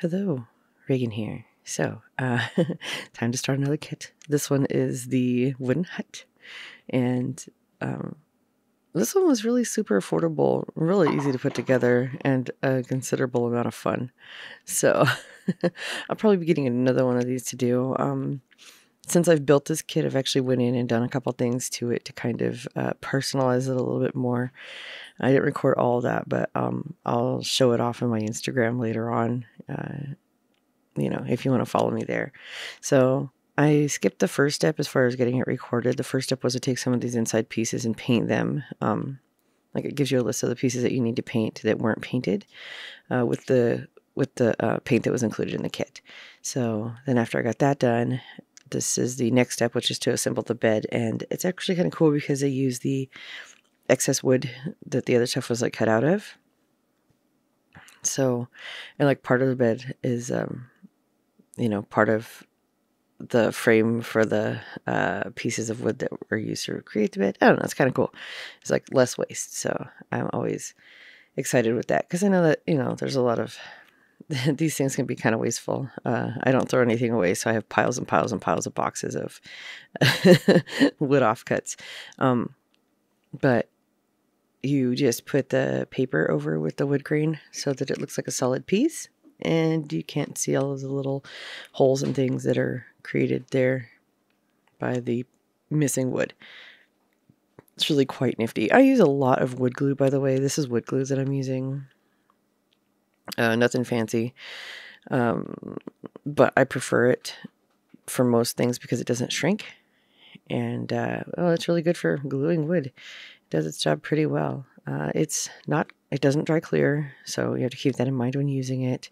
Hello, Reagan here. So, time to start another kit. This one is the wooden hut, and um, this one was really super affordable, really easy to put together, and a considerable amount of fun. So, I'll probably be getting another one of these to do. Since I've built this kit, I've actually went in and done a couple things to it to kind of personalize it a little bit more. I didn't record all of that, but I'll show it off on my Instagram later on. If you want to follow me there. So I skipped the first step as far as getting it recorded. The first step was to take some of these inside pieces and paint them. Like it gives you a list of the pieces that you need to paint that weren't painted with the paint that was included in the kit. So then after I got that done, this is the next step, which is to assemble the bed. And it's actually kind of cool because they use the excess wood that the other stuff was like cut out of. So, and like part of the bed is, part of the frame for the pieces of wood that were used to create the bed. I don't know. It's kind of cool. It's like less waste. So I'm always excited with that because I know that, there's a lot of these things can be kind of wasteful. I don't throw anything away. So I have piles and piles and piles of boxes of wood offcuts. But you just put the paper over with the wood grain so that it looks like a solid piece. And you can't see all of the little holes and things that are created there by the missing wood. It's really quite nifty. I use a lot of wood glue, by the way. This is wood glue that I'm using. Nothing fancy. But I prefer it for most things because it doesn't shrink. And it's really good for gluing wood. It does its job pretty well. It doesn't dry clear, so you have to keep that in mind when using it.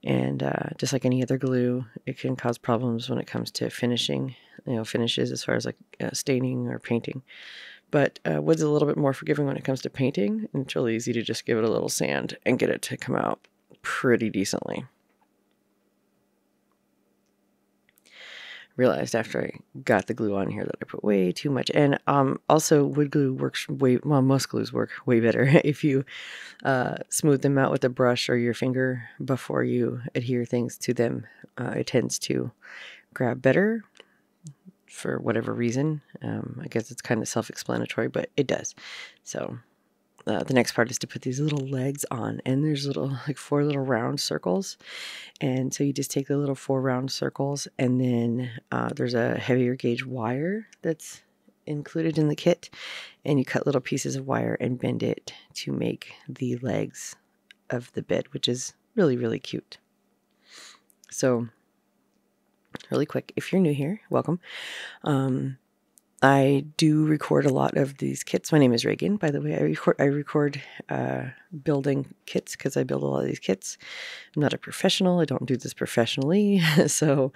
And just like any other glue, it can cause problems when it comes to finishes as far as like staining or painting. But wood's a little bit more forgiving when it comes to painting, and it's really easy to just give it a little sand and get it to come out pretty decently. Realized after I got the glue on here that I put way too much. And also wood glue works most glues work way better if you smooth them out with a brush or your finger before you adhere things to them. It tends to grab better for whatever reason. I guess it's kind of self-explanatory, but it does. So the next part is to put these little legs on, and there's like 4 little round circles. And so you just take the little 4 round circles, and then there's a heavier gauge wire that's included in the kit, and you cut little pieces of wire and bend it to make the legs of the bed, which is really, really cute. So really quick, if you're new here, welcome. I do record a lot of these kits. My name is Reagan, by the way. I record building kits because I build a lot of these kits. I'm not a professional. I don't do this professionally. So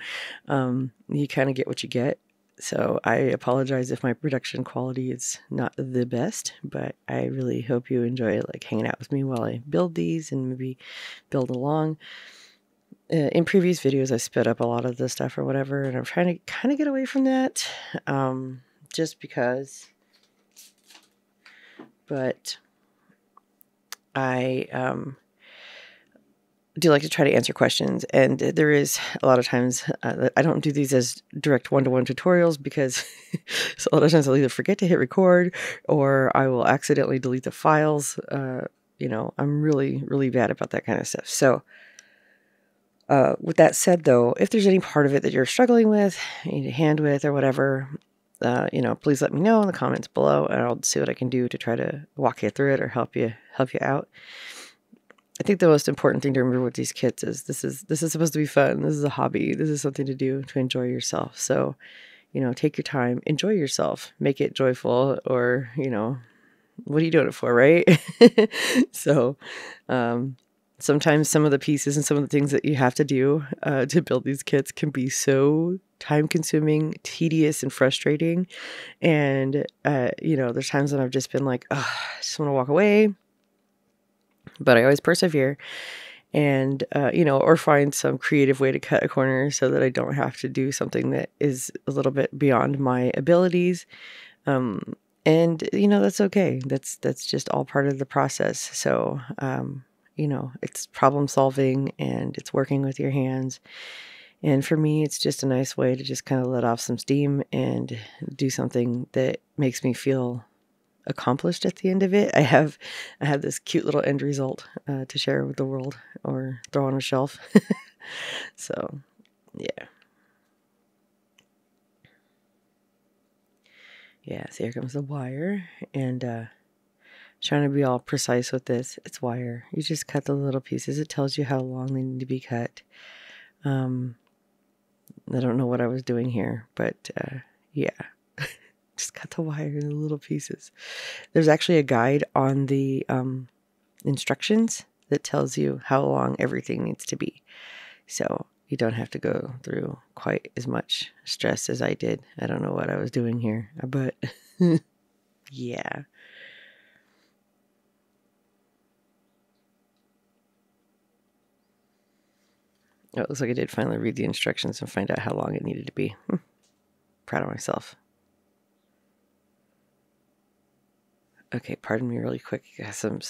you kind of get what you get. So I apologize if my production quality is not the best, but I really hope you enjoy like hanging out with me while I build these and maybe build along. In previous videos, I sped up a lot of the stuff or whatever, and I'm trying to kind of get away from that. Just because, but I do like to try to answer questions, and there is a lot of times I don't do these as direct one-to-one tutorials because so a lot of times I'll either forget to hit record or I will accidentally delete the files. I'm really, really bad about that kind of stuff. So with that said, though, if there's any part of it that you're struggling with, you need a hand with or whatever, please let me know in the comments below, and I'll see what I can do to try to walk you through it or help you out. I think the most important thing to remember with these kits is this is supposed to be fun. This is a hobby. This is something to do to enjoy yourself. So, take your time, enjoy yourself, make it joyful, or, what are you doing it for, right? So, sometimes some of the pieces and some of the things that you have to do to build these kits can be so time-consuming, tedious, and frustrating. And, there's times when I've just been like, oh, I just want to walk away. But I always persevere and, or find some creative way to cut a corner so that I don't have to do something that is a little bit beyond my abilities. And, that's okay. That's just all part of the process. So, you know, it's problem solving and it's working with your hands. And for me, it's just a nice way to just kind of let off some steam and do something that makes me feel accomplished at the end of it. I have this cute little end result to share with the world or throw on a shelf. So, yeah. Yeah, so here comes the wire, and trying to be all precise with this. It's wire. You just cut the little pieces. It tells you how long they need to be cut. I don't know what I was doing here, but yeah. Just cut the wire in little pieces. There's actually a guide on the instructions that tells you how long everything needs to be. So you don't have to go through quite as much stress as I did. I don't know what I was doing here, but yeah. Oh, it looks like I did finally read the instructions and find out how long it needed to be. Proud of myself. Okay, pardon me really quick. Got some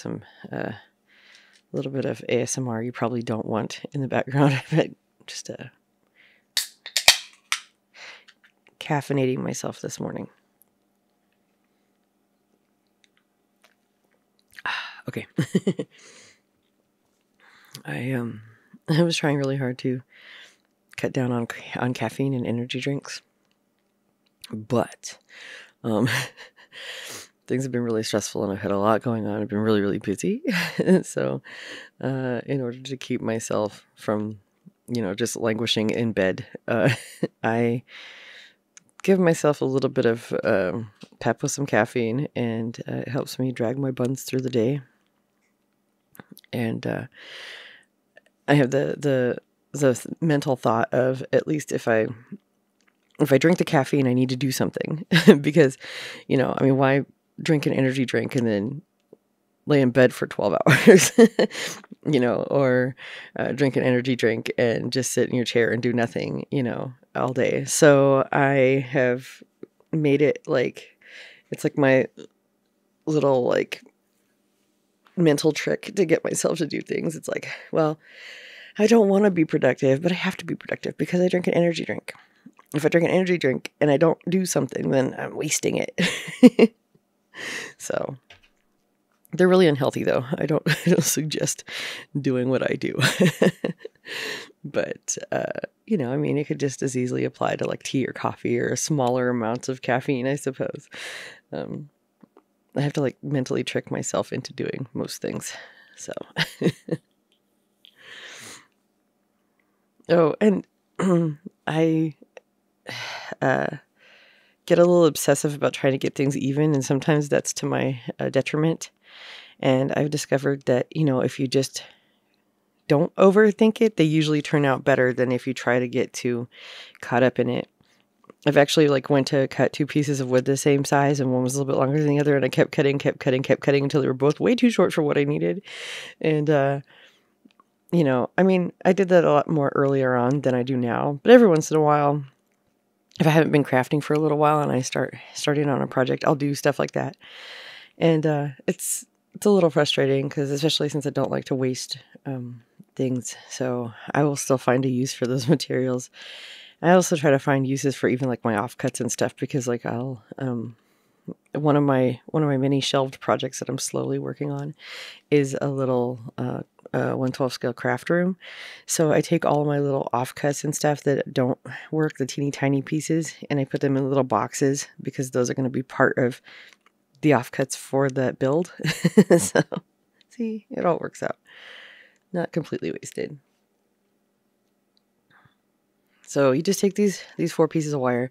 little bit of ASMR you probably don't want in the background, but just caffeinating myself this morning. Okay. I was trying really hard to cut down on caffeine and energy drinks, but things have been really stressful and I've had a lot going on. I've been really, really busy. So in order to keep myself from, you know, just languishing in bed, I give myself a little bit of pep with some caffeine, and it helps me drag my buns through the day. And I have the mental thought of, at least if I drink the caffeine, I need to do something because, you know, I mean, why drink an energy drink and then lay in bed for 12 hours, you know, or drink an energy drink and just sit in your chair and do nothing, you know, all day. So I have made it like, it's like my little like mental trick to get myself to do things. It's like, well, I don't want to be productive, but I have to be productive because I drink an energy drink. If I drink an energy drink and I don't do something, then I'm wasting it. So they're really unhealthy though. I don't suggest doing what I do. But, you know, I mean, it could just as easily apply to like tea or coffee or smaller amounts of caffeine, I suppose. I have to like mentally trick myself into doing most things. So, oh, and I get a little obsessive about trying to get things even, and sometimes that's to my detriment. And I've discovered that, you know, if you just don't overthink it, they usually turn out better than if you try to get too caught up in it. I've actually like went to cut two pieces of wood the same size, and one was a little bit longer than the other, and I kept cutting until they were both way too short for what I needed. And you know, I mean, I did that a lot more earlier on than I do now, but every once in a while, if I haven't been crafting for a little while and I starting on a project, I'll do stuff like that. And it's a little frustrating because, especially since I don't like to waste things, so I will still find a use for those materials. I also try to find uses for even like my offcuts and stuff, because like I'll one of my many shelved projects that I'm slowly working on is a little 1/12 scale craft room. So I take all of my little offcuts and stuff that don't work, the teeny tiny pieces, and I put them in little boxes because those are going to be part of the offcuts for that build. So see, it all works out. Not completely wasted. So you just take these 4 pieces of wire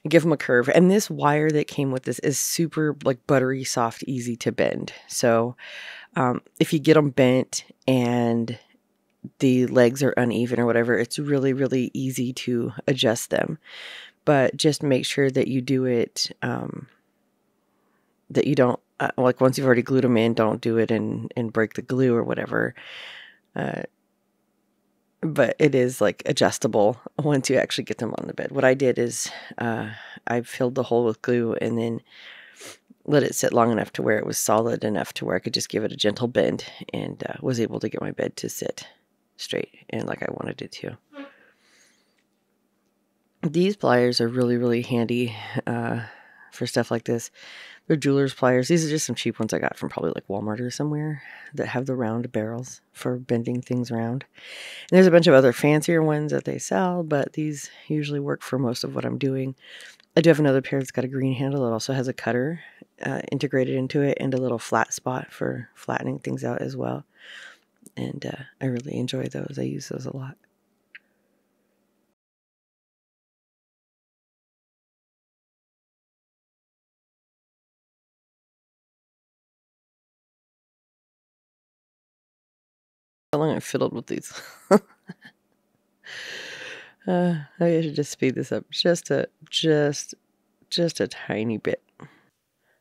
and give them a curve. And this wire that came with this is super like buttery soft, easy to bend. So if you get them bent and the legs are uneven or whatever, it's really, really easy to adjust them. But just make sure that you do it, that you don't, like once you've already glued them in, don't do it and break the glue or whatever. But it is like adjustable once you actually get them on the bed. What I did is I filled the hole with glue and then let it sit long enough to where it was solid enough to where I could just give it a gentle bend, and was able to get my bed to sit straight and like I wanted it to. These pliers are really, really handy for stuff like this. They're jeweler's pliers. These are just some cheap ones I got from probably like Walmart or somewhere that have the round barrels for bending things around. And there's a bunch of other fancier ones that they sell, but these usually work for most of what I'm doing. I do have another pair that's got a green handle that also has a cutter integrated into it and a little flat spot for flattening things out as well. And I really enjoy those. I use those a lot. How long I've fiddled with these. I should just speed this up just a tiny bit.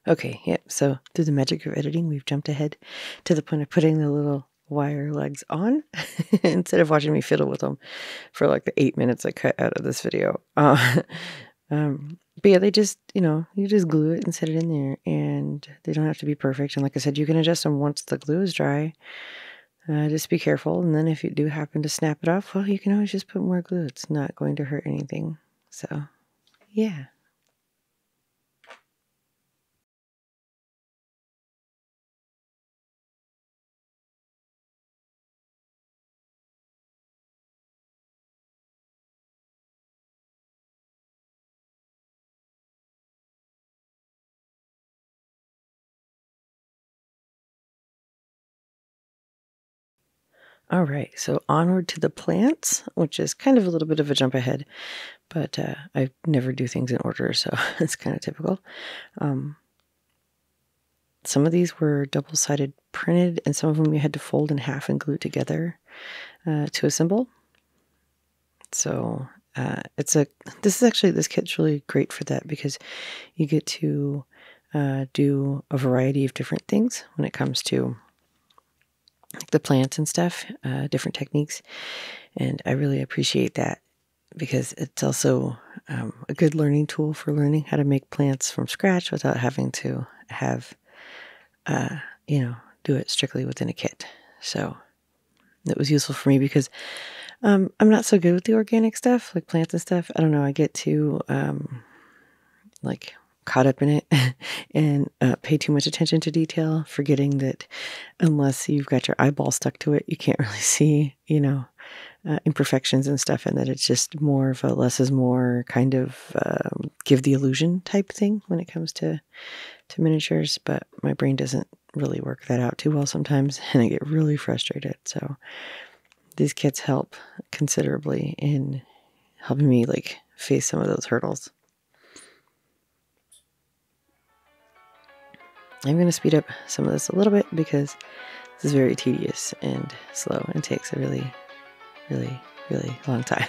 Okay, yep. So through the magic of editing, we've jumped ahead to the point of putting the little wire legs on instead of watching me fiddle with them for like the 8 minutes I cut out of this video. But yeah, they just, you just glue it and set it in there, and they don't have to be perfect. And like I said, you can adjust them once the glue is dry. Just be careful. And then if you do happen to snap it off, well, you can always just put more glue. It's not going to hurt anything. So, yeah. All right, so onward to the plants, which is kind of a little bit of a jump ahead, but I never do things in order, so it's kind of typical. Some of these were double-sided printed, and some of them you had to fold in half and glue together to assemble. So this kit's really great for that because you get to do a variety of different things when it comes to the plants and stuff, different techniques. And I really appreciate that because it's also a good learning tool for learning how to make plants from scratch without having to have, do it strictly within a kit. So it was useful for me because I'm not so good with the organic stuff, like plants and stuff. I don't know. I get too like caught up in it and pay too much attention to detail, forgetting that unless you've got your eyeball stuck to it, you can't really see, imperfections and stuff, and that it's just more of a less is more kind of give the illusion type thing when it comes to miniatures. But my brain doesn't really work that out too well sometimes, and I get really frustrated. So these kits help considerably in helping me like face some of those hurdles. I'm going to speed up some of this a little bit because this is very tedious and slow and takes a really, really, really long time.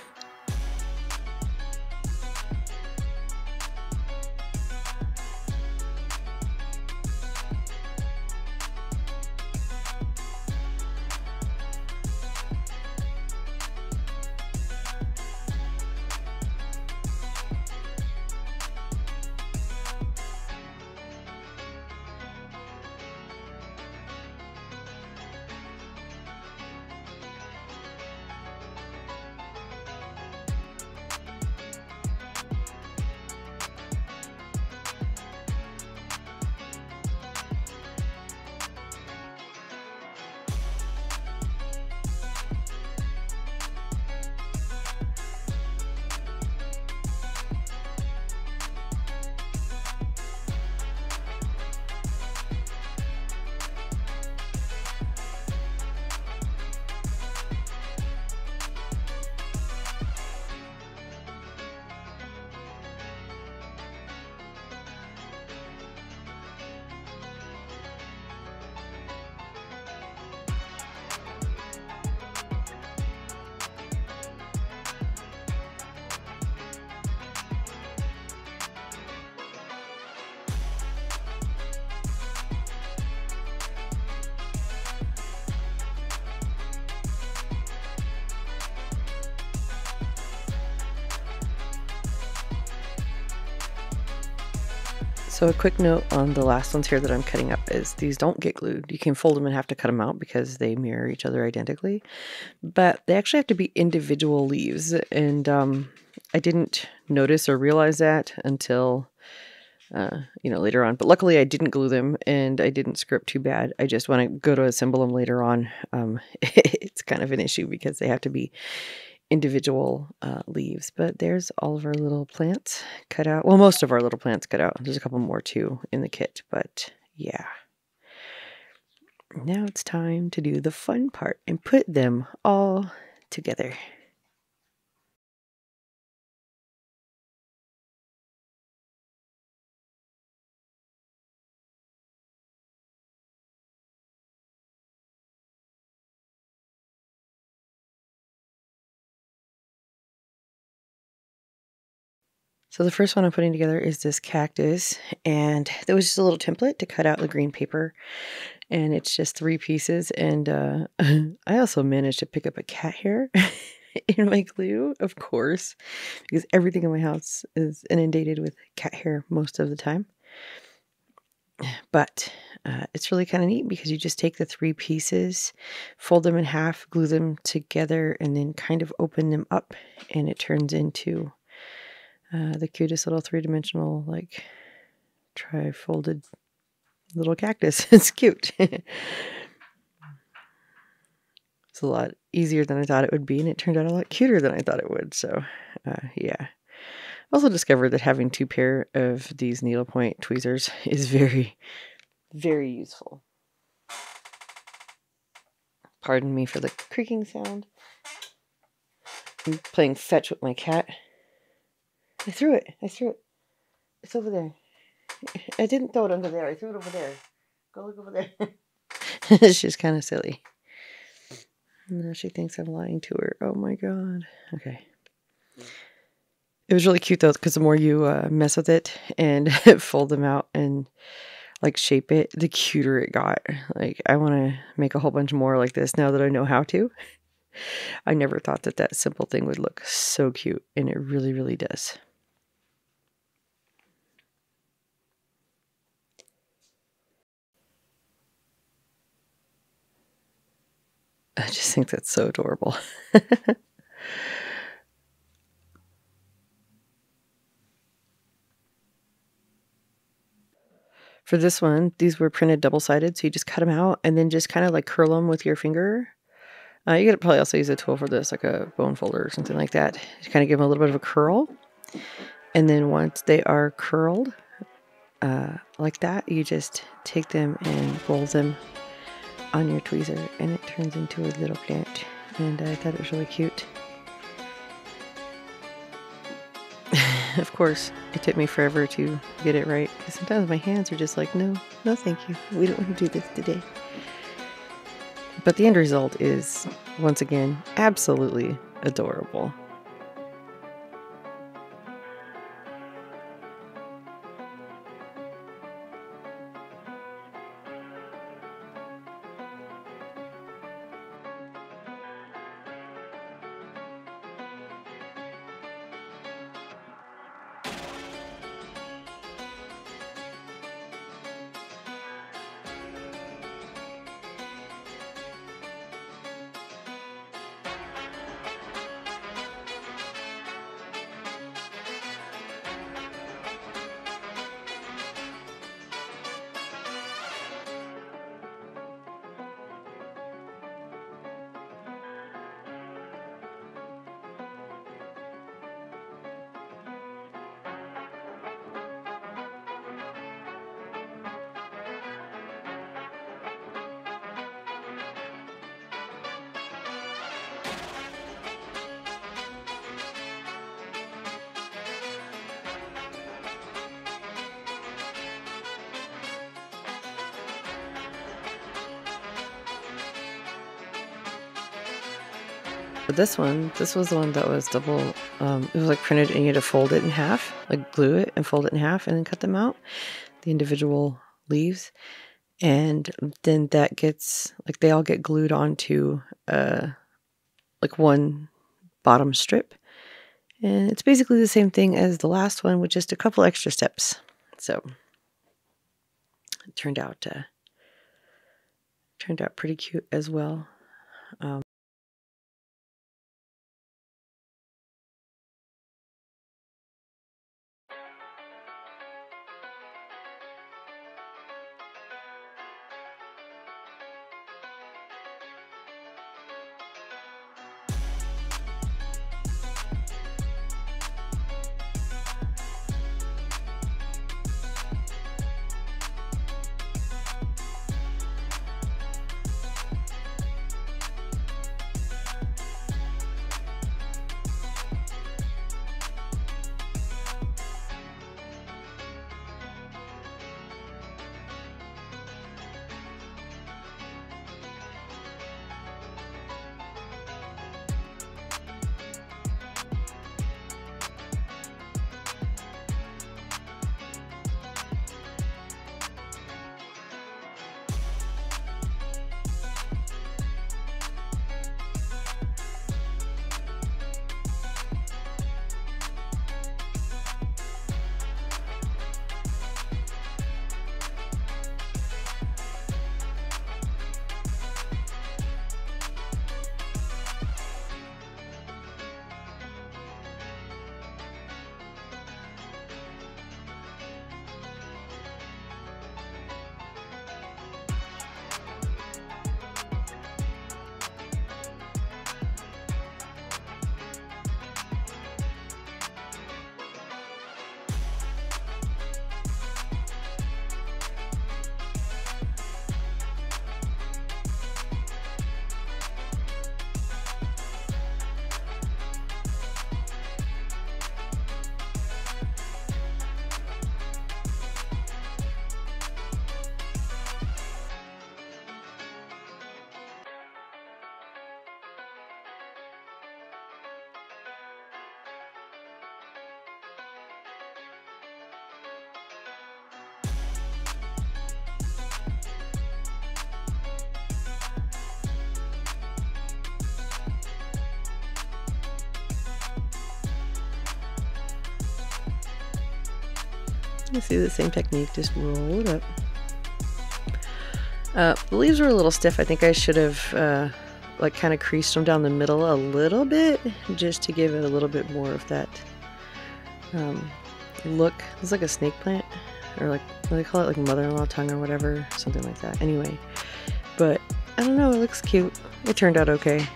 So a quick note on the last ones here that I'm cutting up is these don't get glued. You can fold them and have to cut them out because they mirror each other identically, but they actually have to be individual leaves. And I didn't notice or realize that until later on. But luckily I didn't glue them and I didn't script too bad. I just, when I go to assemble them later on, it's kind of an issue because they have to be individual leaves. But there's all of our little plants cut out. Well, most of our little plants cut out. There's a couple more too in the kit, but yeah. Now it's time to do the fun part and put them all together. So the first one I'm putting together is this cactus, and there was just a little template to cut out the green paper, and it's just 3 pieces. And I also managed to pick up a cat hair in my glue, of course, because everything in my house is inundated with cat hair most of the time. But it's really kind of neat because you just take the 3 pieces, fold them in half, glue them together, and then kind of open them up, and it turns into the cutest little 3-dimensional, like, tri-folded little cactus. It's cute. It's a lot easier than I thought it would be, and it turned out a lot cuter than I thought it would. So, yeah. I also discovered that having 2 pair of these needlepoint tweezers is very, very useful. Pardon me for the creaking sound. I'm playing fetch with my cat. I threw it. It's over there. I didn't throw it under there. I threw it over there. Go look over there. She's kind of silly. Now she thinks I'm lying to her. Oh my god. Okay. It was really cute though, because the more you mess with it and fold them out and like shape it, the cuter it got. Like, I want to make a whole bunch more like this now that I know how to. I never thought that that simple thing would look so cute, and it really, really does. I just think that's so adorable. For this one, these were printed double-sided, so you just cut them out and then just kind of like curl them with your finger. You could probably also use a tool for this, like a bone folder or something like that, to kind of give them a little bit of a curl. And then once they are curled like that, you just take them and roll them on your tweezer, and it turns into a little plant. And I thought it was really cute. Of course, it took me forever to get it right, because sometimes my hands are just like, no, no thank you. We don't want to do this today. But the end result is, once again, absolutely adorable. But this was the one that was double, it was like printed and you had to fold it in half, like glue it and fold it in half and then cut them out, the individual leaves. And then that gets, like, they all get glued onto like one bottom strip. And it's basically the same thing as the last one with just a couple extra steps. So It turned out pretty cute as well. You see the same technique, just roll it up. The leaves were a little stiff. I think I should have like kind of creased them down the middle a little bit, just to give it a little bit more of that look. It's like a snake plant, or like, what do they call it, like mother-in-law tongue or whatever, something like that. Anyway, but I don't know, it looks cute. It turned out okay.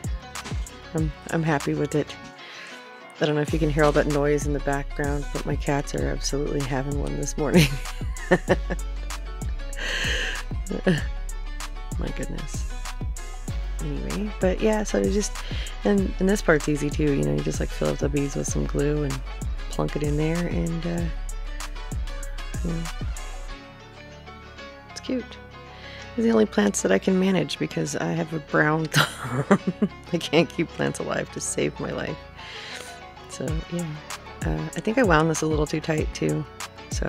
I'm happy with it. I don't know if you can hear all that noise in the background, but my cats are absolutely having one this morning. My goodness. Anyway, but yeah, so you just, and this part's easy too, you know, you just like fill up the beads with some glue and plunk it in there, and you know, it's cute. These are the only plants that I can manage because I have a brown thumb. I can't keep plants alive to save my life. So yeah, I think I wound this a little too tight too, so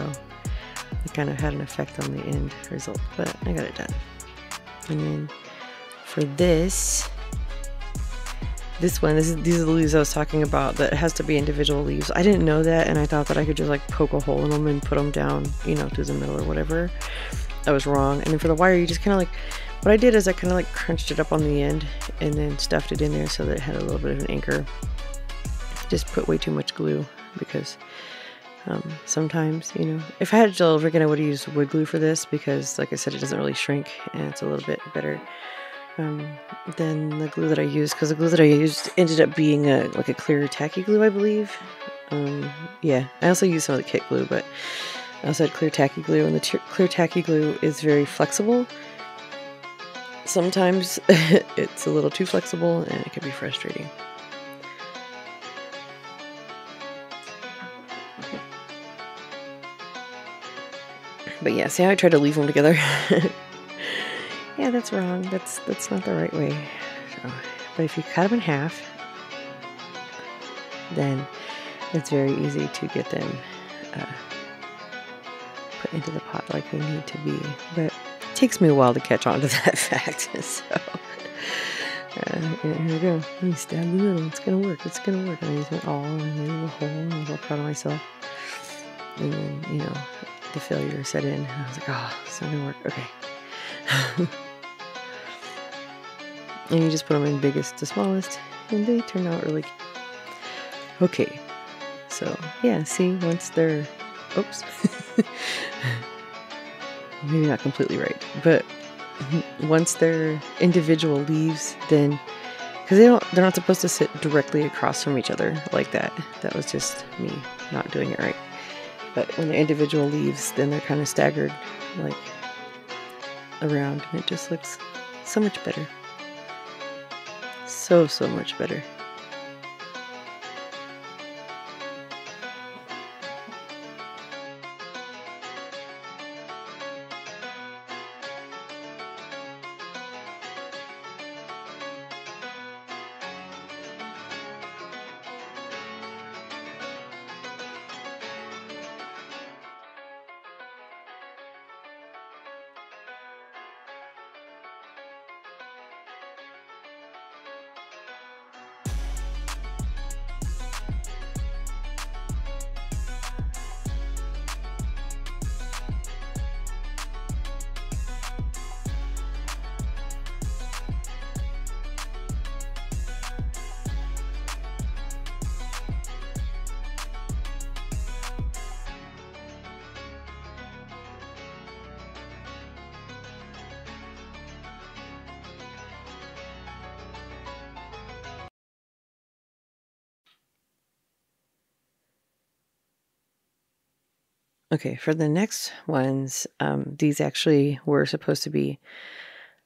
it kind of had an effect on the end result, but I got it done. And then for this one, these are the leaves I was talking about that has to be individual leaves. I didn't know that, and I thought that I could just like poke a hole in them and put them down, you know, through the middle or whatever. I was wrong. And then for the wire, you just kind of like, what I did is I kind of like crunched it up on the end and then stuffed it in there so that it had a little bit of an anchor. Just put way too much glue because sometimes, you know, if I had gel over again, I would have used wood glue for this because, like I said, it doesn't really shrink and it's a little bit better than the glue that I used, because the glue that I used ended up being like a clear tacky glue, I believe. Yeah, I also used some of the kit glue, but I also had clear tacky glue, and the clear tacky glue is very flexible. Sometimes it's a little too flexible and it can be frustrating. But yeah, see how I tried to leave them together? Yeah, that's wrong. That's not the right way. So, but if you cut them in half, then it's very easy to get them put into the pot like they need to be. But it takes me a while to catch on to that fact. So here we go. Let me stab the middle. It's gonna work. It's gonna work. And I used it all, and I made a little hole, and I was all proud of myself. And then, you know, the failure set in. And I was like, oh, it's not gonna work. Okay. And you just put them in biggest to smallest, and they turn out really cute. Okay. So, yeah, see, once they're... Oops. Maybe not completely right. But once they're individual leaves, then... Because they're not supposed to sit directly across from each other like that. That was just me not doing it right. But when they're individual leaves, then they're kind of staggered, like, around. And it just looks so much better. So much better. Okay, for the next ones, these actually were supposed to be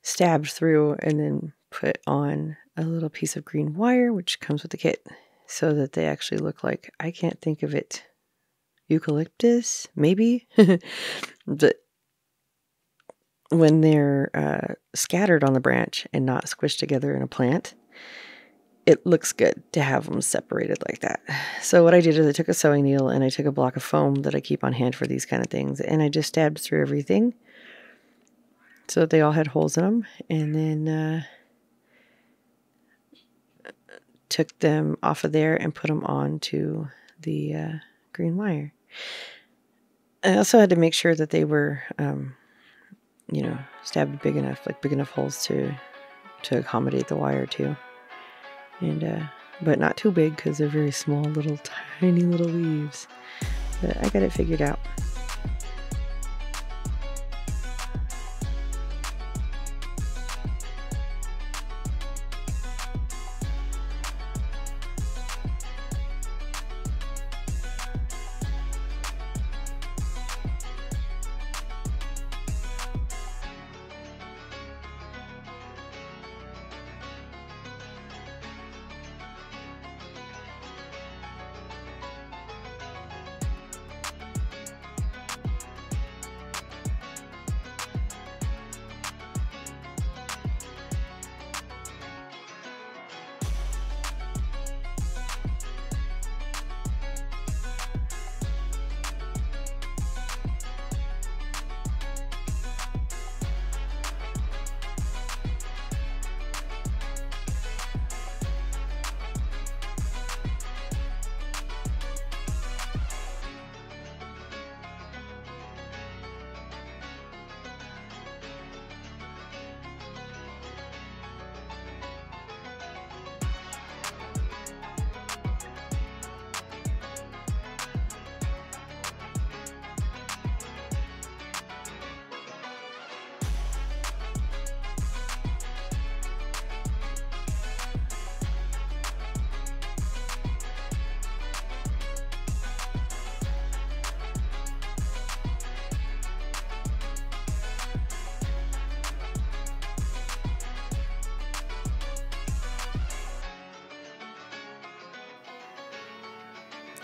stabbed through and then put on a little piece of green wire, which comes with the kit, so that they actually look like, I can't think of it, eucalyptus, maybe? But when they're scattered on the branch and not squished together in a plant, it looks good to have them separated like that. So what I did is I took a sewing needle and I took a block of foam that I keep on hand for these kind of things, and I just stabbed through everything so that they all had holes in them, and then took them off of there and put them onto the green wire. I also had to make sure that they were, you know, stabbed big enough, like big enough holes to accommodate the wire too. And but not too big because they're very small, little tiny little leaves. But I got it figured out.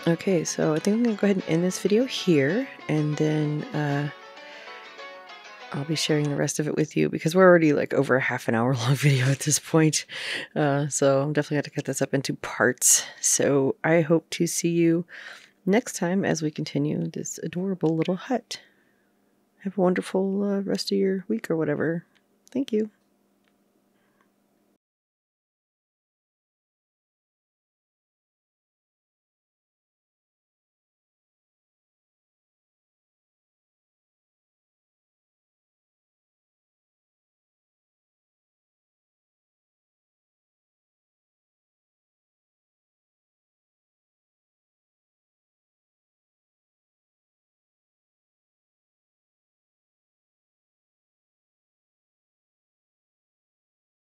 Okay, so I think I'm going to go ahead and end this video here, and then I'll be sharing the rest of it with you because we're already like over a half an hour long video at this point. So I'm definitely going to cut this up into parts. So I hope to see you next time as we continue this adorable little hut. Have a wonderful rest of your week or whatever. Thank you.